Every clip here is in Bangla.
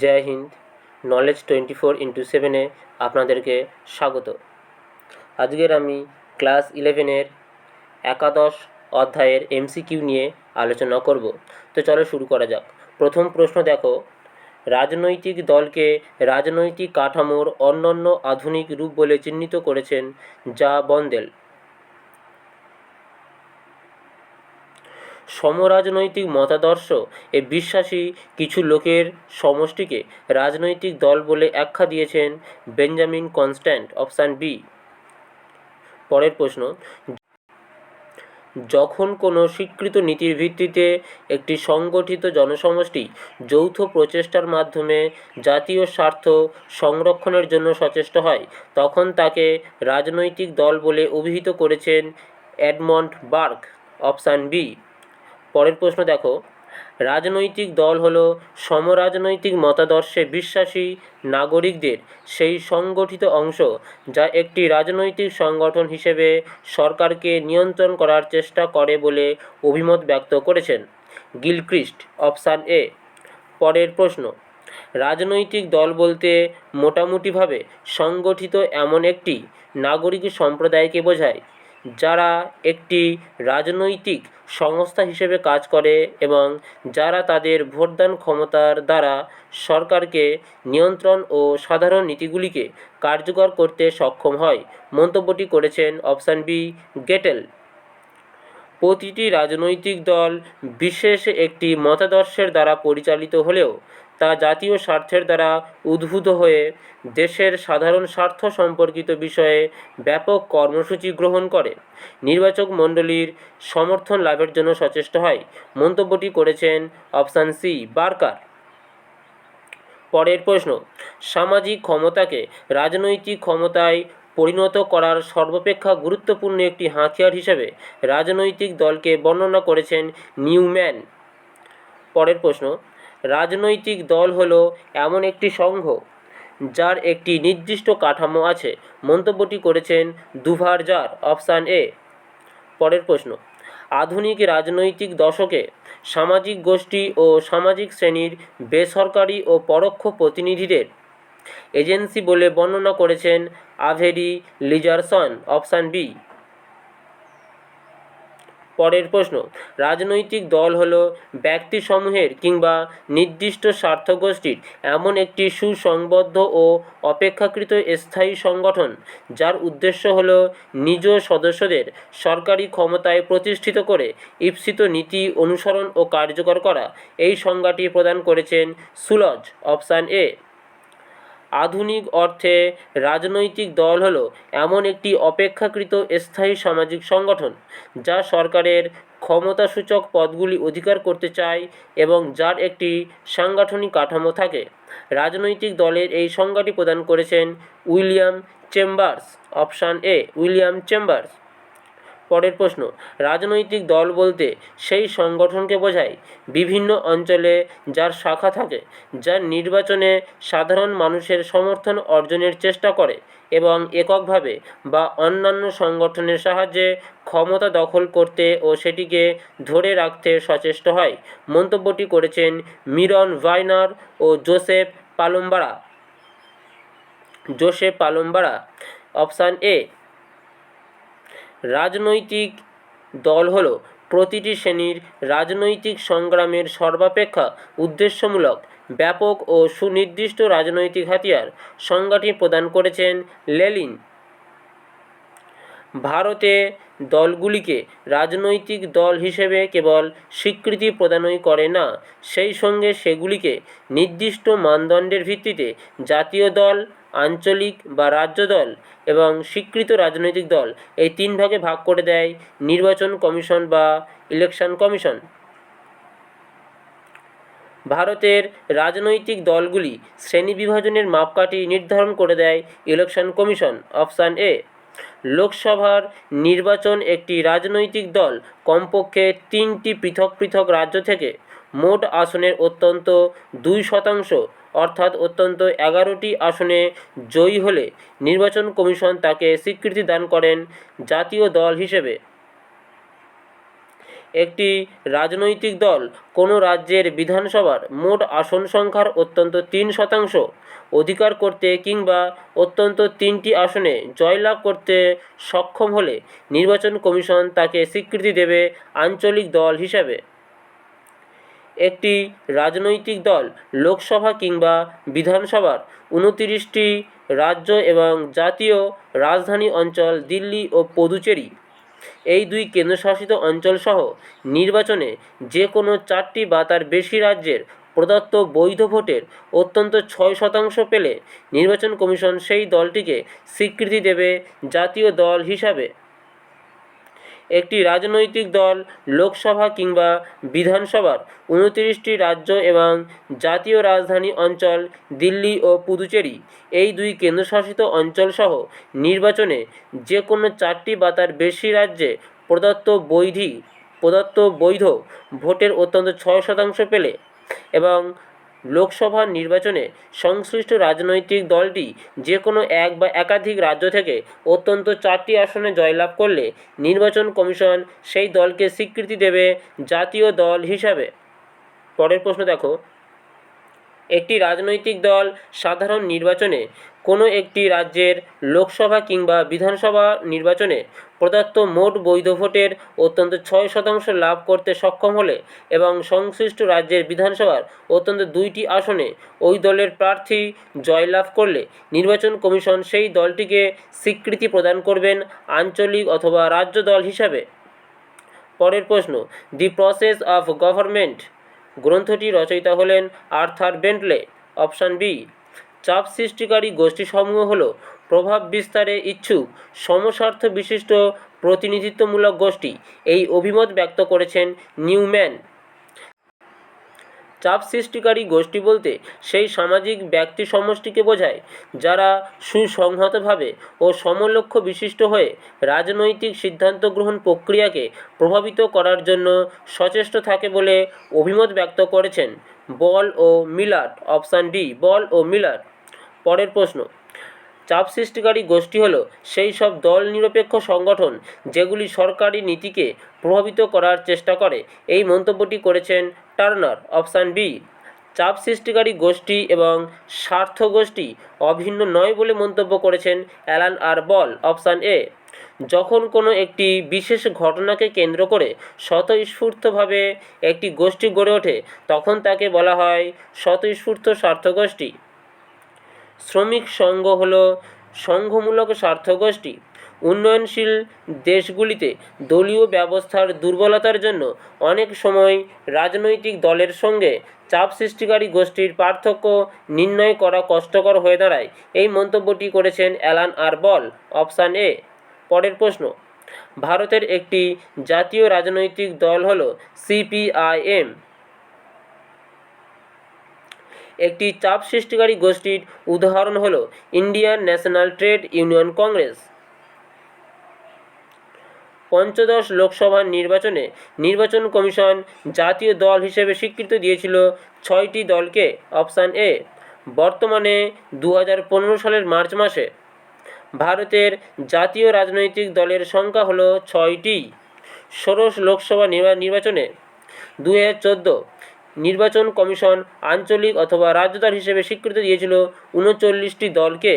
জয় হিন্দ। নলেজ 24x7-এ আপনাদেরকে স্বাগত। আজকের আমি ক্লাস 11-এর একাদশ অধ্যায়ের এমসিকিউ নিয়ে আলোচনা করব। তো চলো শুরু করা যাক। প্রথম প্রশ্ন দেখো, রাজনৈতিক দলকে রাজনৈতিক কাঠামোর অন্যান্য আধুনিক রূপ বলে চিহ্নিত করেছেন যা বন্দেল। সমরাজনৈতিক মতাদর্শ এ বিশ্বাসী কিছু লোকের সমষ্টিকে রাজনৈতিক দল বলে আখ্যা দিয়েছেন বেঞ্জামিন কনস্ট্যান্ট। Option B. পরের প্রশ্ন, যখন কোনো স্বীকৃত নীতির ভিত্তিতে একটি সংগঠিত জনসমষ্টি যৌথ প্রচেষ্টার মাধ্যমে জাতীয় স্বার্থ সংরক্ষণের জন্য সচেষ্ট হয়, তখন তাকে রাজনৈতিক দল বলে অভিহিত করেছেন এডমন্ড বার্গ। Option B. পরের প্রশ্ন দেখো, রাজনৈতিক দল হলো সমরাজনৈতিক মতাদর্শে বিশ্বাসী নাগরিকদের সেই সংগঠিত অংশ যা একটি রাজনৈতিক সংগঠন হিসেবে সরকারকে নিয়ন্ত্রণ করার চেষ্টা করে বলে অভিমত ব্যক্ত করেছেন গিলক্রিস্ট। Option A. পরের প্রশ্ন, রাজনৈতিক দল বলতে মোটামুটিভাবে সংগঠিত এমন একটি নাগরিক সম্প্রদায়কে বোঝায় যারা একটি রাজনৈতিক সংস্থা হিসেবে কাজ করে এবং যারা তাদের ভোটদান ক্ষমতার দ্বারা সরকারকে নিয়ন্ত্রণ ও সাধারণ নীতিগুলিকে কার্যকর করতে সক্ষম হয়। মন্তব্যটি করেছেন অপশান বি, গেটেল। প্রতিটি রাজনৈতিক দল বিশেষ একটি মতাদর্শের দ্বারা পরিচালিত হলেও তা জাতীয় স্বার্থের দ্বারা উদ্বুদ্ধ হয়ে দেশের সাধারণ স্বার্থ সম্পর্কিত বিষয়ে ব্যাপক কর্মসূচি গ্রহণ করে নির্বাচক মণ্ডলীর সমর্থন লাভের জন্য সচেষ্ট হয়। মন্তব্যটি করেছেন অপশান সি, বার্কার। পরের প্রশ্ন, সামাজিক ক্ষমতাকে রাজনৈতিক ক্ষমতায় পরিণত করার সর্বাপেক্ষা গুরুত্বপূর্ণ একটি হাতিয়ার হিসেবে রাজনৈতিক দলকে বর্ণনা করেছেন নিউম্যান। পরের প্রশ্ন, রাজনৈতিক দল হলো এমন একটি সংঘ যার একটি নির্দিষ্ট কাঠামো আছে। মন্তব্যটি করেছেন দুভারজার। Option A. পরের প্রশ্ন, আধুনিক রাজনৈতিক দশকে সামাজিক গোষ্ঠী ও সামাজিক শ্রেণীর বেসরকারি ও পরোক্ষ প্রতিনিধিদের এজেন্সি বলে বর্ণনা করেছেন আভেরি লিজারসন। Option B. পরের প্রশ্ন, রাজনৈতিক দল হলো ব্যক্তিসমূহের কিংবা নির্দিষ্ট স্বার্থগোষ্ঠীর এমন একটি সুসংবদ্ধ ও অপেক্ষাকৃত স্থায়ী সংগঠন যার উদ্দেশ্য হলো নিজ সদস্যদের সরকারি ক্ষমতায় প্রতিষ্ঠিত করে ঈপ্সিত নীতি অনুসরণ ও কার্যকর করা। এই সংজ্ঞাটি প্রদান করেছেন সুলজ। Option A. আধুনিক অর্থে রাজনৈতিক দল হলো এমন একটি অপেক্ষাকৃত স্থায়ী সামাজিক সংগঠন যা সরকারের ক্ষমতাসূচক পদগুলি অধিকার করতে চায় এবং যার একটি সাংগঠনিক কাঠামো থাকে। রাজনৈতিক দলের এই সংজ্ঞাটি প্রদান করেছেন William chambers. Option A, William chambers. পরের প্রশ্ন, রাজনৈতিক দল বলতে সেই সংগঠনকে বোঝায় বিভিন্ন অঞ্চলে যার শাখা থাকে যা নির্বাচনে সাধারণ মানুষের সমর্থন অর্জনের চেষ্টা করে এবং এককভাবে বা অন্যান্য সংগঠনের সাহায্যে ক্ষমতা দখল করতে ও সেটিকে ধরে রাখতে সচেষ্ট হয়। মন্তব্যটি করেছেন মিরন ভাইনার ও জোসেফ পালোম্বারা। Option A. রাজনৈতিক দল হলো প্রতিটি শ্রেণীর রাজনৈতিক সংগ্রামের সর্বাপেক্ষা উদ্দেশ্যমূলক, ব্যাপক ও সুনির্দিষ্ট রাজনৈতিক হাতিয়ার। সংজ্ঞাটি প্রদান করেছেন লেনিন। ভারতে দলগুলিকে রাজনৈতিক দল হিসেবে কেবল স্বীকৃতি প্রদানই করে না, সেই সঙ্গে সেগুলিকে নির্দিষ্ট মানদণ্ডের ভিত্তিতে জাতীয় দল, আঞ্চলিক বা রাজ্য দল এবং স্বীকৃত রাজনৈতিক দল এই তিন ভাগে ভাগ করে দেয় নির্বাচন কমিশন বা ইলেকশন কমিশন। ভারতের রাজনৈতিক দলগুলি শ্রেণীবিভাজনের মাপকাঠি নির্ধারণ করে দেয় ইলেকশন কমিশন। Option A. লোকসভার নির্বাচন একটি রাজনৈতিক দল কমপক্ষে 3টি পৃথক পৃথক রাজ্য থেকে মোট আসনের অন্তত 2% অর্থাৎ অন্তত 11টি আসনে জয়ী হলে নির্বাচন কমিশন তাকে স্বীকৃতি দান করেন জাতীয় দল হিসেবে। একটি রাজনৈতিক দল কোনো রাজ্যের বিধানসভার মোট আসন সংখ্যার অত্যন্ত 3% অধিকার করতে কিংবা অত্যন্ত 3টি আসনে জয়লাভ করতে সক্ষম হলে নির্বাচন কমিশন তাকে স্বীকৃতি দেবে আঞ্চলিক দল হিসাবে। একটি রাজনৈতিক দল লোকসভা কিংবা বিধানসভার 29টি রাজ্য এবং জাতীয় রাজধানী অঞ্চল দিল্লি ও পুদুচেরি এই দুই কেন্দ্রশাসিত অঞ্চলসহ নির্বাচনে যে কোনো 4টি বা তার বেশি রাজ্যের প্রদত্ত বৈধ ভোটের অন্তত 6% পেলে নির্বাচন কমিশন সেই দলটিকে স্বীকৃতি দেবে জাতীয় দল হিসাবে। একটি রাজনৈতিক দল লোকসভা কিংবা বিধানসভার 29টি রাজ্য এবং জাতীয় রাজধানী অঞ্চল দিল্লি ও পুদুচেরি এই দুই কেন্দ্রশাসিত অঞ্চলসহ নির্বাচনে যে কোনো 4টি বা তার বেশি রাজ্যে প্রদত্ত বৈধ ভোটের অন্তত 6% পেলে এবং লোকসভা নির্বাচনে সংশ্লিষ্ট রাজনৈতিক দলটি যে কোনো এক বা একাধিক রাজ্য থেকে অন্তত 4টি আসনে জয়লাভ করলে নির্বাচন কমিশন সেই দলকে স্বীকৃতি দেবে জাতীয় দল হিসাবে। পরের প্রশ্ন দেখো, একটি রাজনৈতিক দল সাধারণ নির্বাচনে কোনো একটি রাজ্যের লোকসভা কিংবা বিধানসভা নির্বাচনে প্রদত্ত মোট বৈধ ভোটের অন্তত 6% লাভ করতে সক্ষম হলে এবং সংশ্লিষ্ট রাজ্যের বিধানসভার অন্তত 2টি আসনে ওই দলের প্রার্থী জয়লাভ করলে নির্বাচন কমিশন সেই দলটিকে স্বীকৃতি প্রদান করবেন আঞ্চলিক অথবা রাজ্য দল হিসাবে। পরের প্রশ্ন, দি প্রসেস অফ গভর্নমেন্ট গ্রন্থটি রচয়িতা হলেন আর্থার বেন্টলে। Option B. চাপ সৃষ্টিকারী গোষ্ঠীসমূহ হল প্রভাব বিস্তারে ইচ্ছুক সমস্বার্থ বিশিষ্ট প্রতিনিধিত্বমূলক গোষ্ঠী, এই অভিমত ব্যক্ত করেছেন নিউম্যান। চাপ সৃষ্টিকারী গোষ্ঠী বলতে সেই সামাজিক ব্যক্তি সমষ্টিকে বোঝায় যারা সুসংহতভাবে ও সমলক্ষ্য বিশিষ্ট হয়ে রাজনৈতিক সিদ্ধান্ত গ্রহণ প্রক্রিয়াকে প্রভাবিত করার জন্য সচেষ্ট থাকে বলে অভিমত ব্যক্ত করেছেন বল ও মিলার। অপশান ডি, বল ও মিলার। পরের প্রশ্ন, চাপ সৃষ্টিকারী গোষ্ঠী হল সেই সব দল নিরপেক্ষ সংগঠন যেগুলি সরকারি নীতিকে প্রভাবিত করার চেষ্টা করে, এই মন্তব্যটি করেছেন টার্নার। Option B. চাপ সৃষ্টিকারী গোষ্ঠী এবং স্বার্থ গোষ্ঠী অভিন্ন নয় বলে মন্তব্য করেছেন Alan R ball. Option A. যখন কোনো একটি বিশেষ ঘটনাকে কেন্দ্র করে স্বতঃস্ফূর্তভাবে একটি গোষ্ঠী গড়ে ওঠে তখন তাকে বলা হয় স্বতঃস্ফূর্ত স্বার্থগোষ্ঠী। শ্রমিক সংঘ হল সংঘমূলক স্বার্থগোষ্ঠী। উন্নয়নশীল দেশগুলিতে দলীয় ব্যবস্থার দুর্বলতার জন্য অনেক সময় রাজনৈতিক দলের সঙ্গে চাপ সৃষ্টিকারী গোষ্ঠীর পার্থক্য নির্ণয় করা কষ্টকর হয়ে দাঁড়ায়, এই মন্তব্যটি করেছেন Alan R ball. Option A. পরের প্রশ্ন, ভারতের একটি জাতীয় রাজনৈতিক দল হল সিপিআইএম। একটি চাপ সৃষ্টিকারী গোষ্ঠীর উদাহরণ হল Indian national trade union Congress. পঞ্চদশ লোকসভা নির্বাচনে নির্বাচন কমিশন জাতীয় দল হিসেবে স্বীকৃতি দিয়েছিল 6টি দলকে। Option A. বর্তমানে 2015 সালের মার্চ মাসে ভারতের জাতীয় রাজনৈতিক দলের সংখ্যা হল 6টি। ষোড়শ লোকসভা নির্বাচনে 2014 নির্বাচন কমিশন আঞ্চলিক অথবা রাজ্য দল হিসেবে স্বীকৃতি দিয়েছিল 39টি দলকে।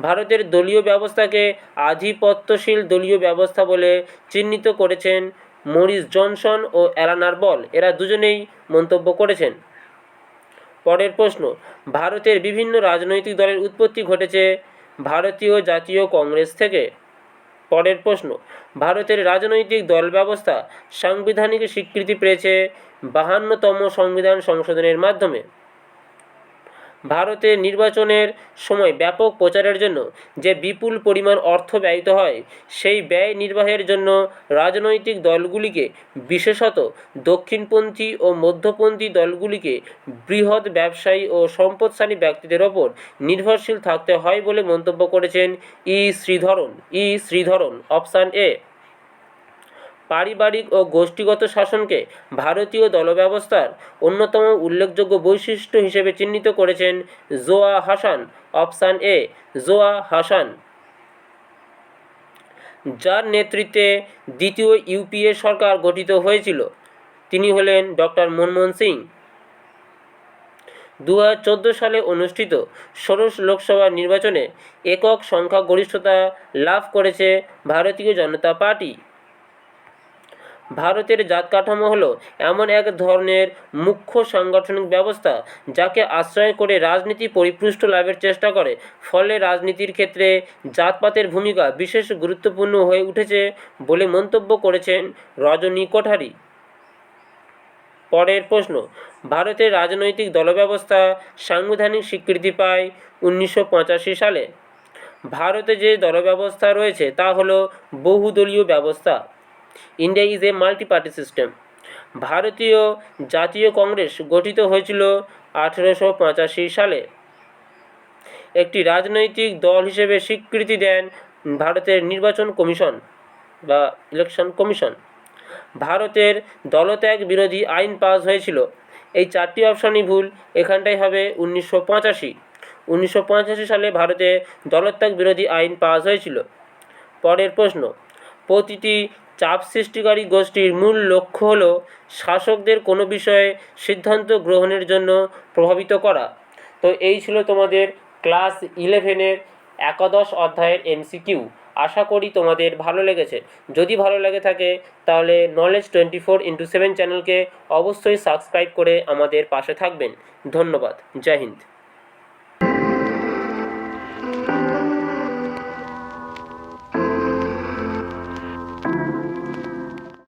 ভারতের দলীয় ব্যবস্থাকে আধিপত্যশীল দলীয় ব্যবস্থা বলে চিহ্নিত করেছেন মরিস জনসন ও অ্যালান আর বল, এরা দুজনেই মন্তব্য করেছেন। পরের প্রশ্ন, ভারতের বিভিন্ন রাজনৈতিক দলের উৎপত্তি ঘটেছে ভারতীয় জাতীয় কংগ্রেস থেকে। পরের প্রশ্ন, ভারতের রাজনৈতিক দল ব্যবস্থা সাংবিধানিক স্বীকৃতি পেয়েছে 52তম সংবিধান সংশোধনের মাধ্যমে। ভারতে নির্বাচনের সময় ব্যাপক প্রচারের জন্য যে বিপুল পরিমাণ অর্থ ব্যয়িত হয় সেই ব্যয় নির্বাহের জন্য রাজনৈতিক দলগুলিকে, বিশেষত দক্ষিণপন্থী ও মধ্যপন্থী দলগুলিকে বৃহৎ ব্যবসায়ী ও সম্পদশালী ব্যক্তিদের ওপর নির্ভরশীল থাকতে হয় বলে মন্তব্য করেছেন শ্রীধরন। Option A. পারিবারিক ও গোষ্ঠীগত শাসনকে ভারতীয় দলব্যবস্থার অন্যতম উল্লেখযোগ্য বৈশিষ্ট্য হিসেবে চিহ্নিত করেছেন জোয়া হাসান। Option A. জোয়া হাসান। যার নেতৃত্বে দ্বিতীয় ইউপিএ সরকার গঠিত হয়েছিল তিনি হলেন ডক্টর মনমোহন সিং। 2014 সালে অনুষ্ঠিত ষোড়শ লোকসভা নির্বাচনে একক সংখ্যাগরিষ্ঠতা লাভ করেছে ভারতীয় জনতা পার্টি। ভারতের জাত কাঠামো হলো এমন এক ধরনের মুখ্য সাংগঠনিক ব্যবস্থা যাকে আশ্রয় করে রাজনীতি পরিপুষ্ট লাভের চেষ্টা করে। ফলে রাজনীতির ক্ষেত্রে জাতপাতের ভূমিকা বিশেষ গুরুত্বপূর্ণ হয়ে উঠেছে বলে মন্তব্য করেছেন রজনী কোঠারি। পরের প্রশ্ন, ভারতের রাজনৈতিক দলব্যবস্থা সাংবিধানিক স্বীকৃতি পায় 1985 সালে। ভারতে যে দলব্যবস্থা রয়েছে তা হলো বহুদলীয় ব্যবস্থা। India is a multi party system. ভারতীয় জাতীয় কংগ্রেস গঠিত হয়েছিল 1885 সালে। একটি রাজনৈতিক দল হিসেবে স্বীকৃতি দেন ভারতের নির্বাচন কমিশন বা ইলেকশন কমিশন। ভারতের দলত্যাগ বিরোধী আইন পাস হয়েছিল। এই চারটি অপশানই ভুল, এখানটাই হবে 1985 সালে ভারতে দলত্যাগ বিরোধী আইন পাস হয়েছিল। পরের প্রশ্ন, প্রতিটি চাপ সৃষ্টিকারী গোষ্ঠীর মূল লক্ষ্য হল শাসকদের কোনো বিষয়ে সিদ্ধান্ত গ্রহণের জন্য প্রভাবিত করা। তো এই ছিল তোমাদের ক্লাস 11-এর একাদশ অধ্যায়ের MCQ। আশা করি তোমাদের ভালো লেগেছে। যদি ভালো লেগে থাকে তাহলে নলেজ 24x7 চ্যানেলকে অবশ্যই সাবস্ক্রাইব করে আমাদের পাশে থাকবেন। ধন্যবাদ। জয় হিন্দ।